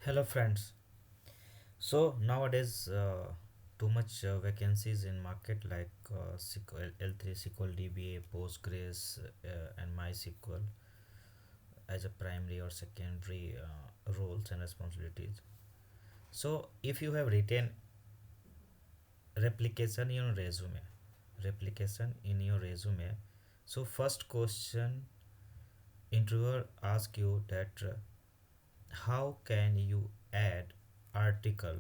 Hello friends. So nowadays, too much vacancies in market like SQL, L3, SQL DBA, Postgres, and MySQL as a primary or secondary roles and responsibilities. So if you have written replication in your resume. So first question, interviewer ask you that how can you add article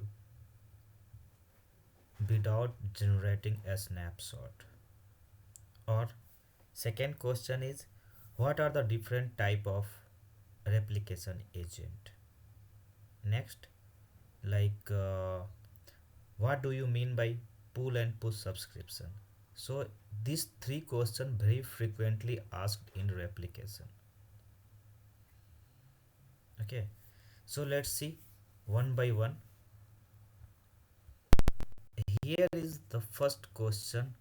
without generating a snapshot? Or second question is, what are the different type of replication agent? Next, like what do you mean by pull and push subscription? So these three questions very frequently asked in replication. Okay, so let's see one by one. Here is the first question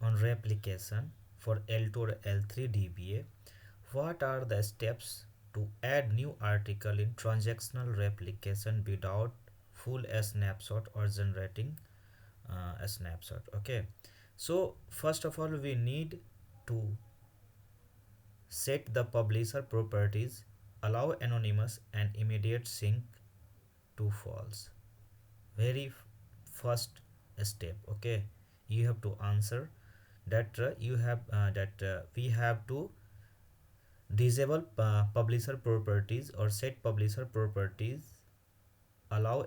on replication for L2 or L3 DBA. What are the steps to add new article in transactional replication without full a snapshot or generating a snapshot? Okay, so first of all, we need to set the publisher properties, allow anonymous and immediate sync to false. Very first step. Okay, you have to answer that we have to disable publisher properties or set publisher properties, allow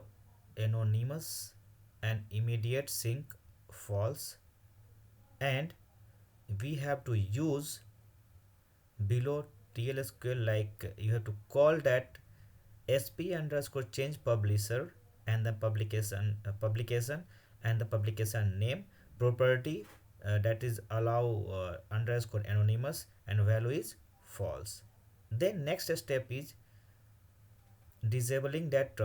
anonymous and immediate sync false, and we have to use below TLSQL, like you have to call that sp underscore change publisher and the publication and the publication name property, that is allow underscore anonymous and value is false. Then next step is disabling that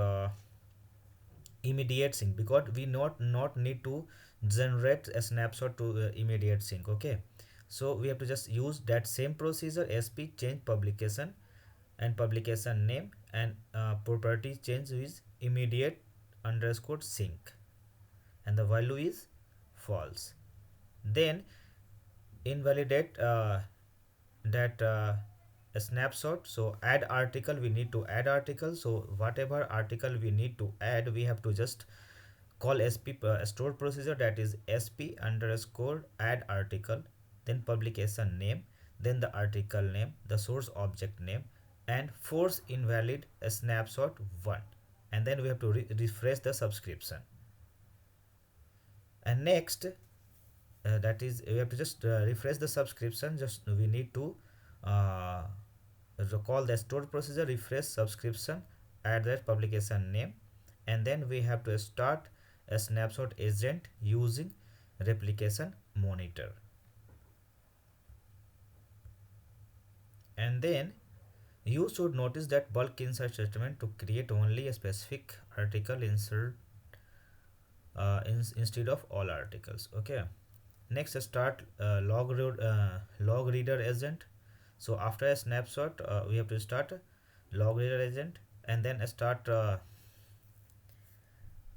immediate sync, because we not need to generate a snapshot to immediate sync. Okay, so we have to just use that same procedure, sp change publication and publication name, and property change is immediate underscore sync and the value is false. Then invalidate that a snapshot. So add article, we need to add article. So whatever article we need to add, we have to just call sp store procedure, that is sp underscore add article, then publication name, then the article name, the source object name, and force invalid a snapshot 1, and then we have to refresh the subscription. And next, that is we have to just refresh the subscription. Just we need to uh, call the store procedure, refresh subscription, add that publication name, and then we have to start a snapshot agent using replication monitor. And then you should notice that bulk insert statement to create only a specific article insert instead of all articles. Okay, next start log reader agent. So after a snapshot, we have to start log reader agent, and then start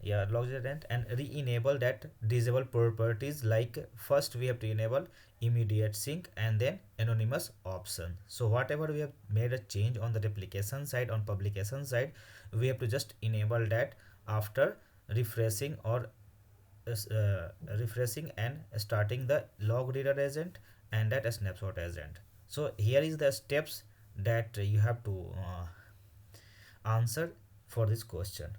yeah, log reader agent, and re-enable that disable properties. Like first we have to enable immediate sync and then anonymous option. So whatever we have made a change on the replication side, on publication side, we have to just enable that after refreshing or refreshing and starting the log reader agent and that snapshot agent. So here is the steps that you have to answer for this question.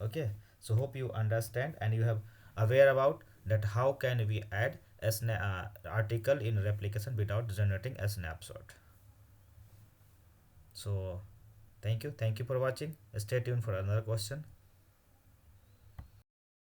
Okay, so hope you understand and you have aware about that how can we add a article in replication without generating a snapshot. So thank you for watching. Stay tuned for another question.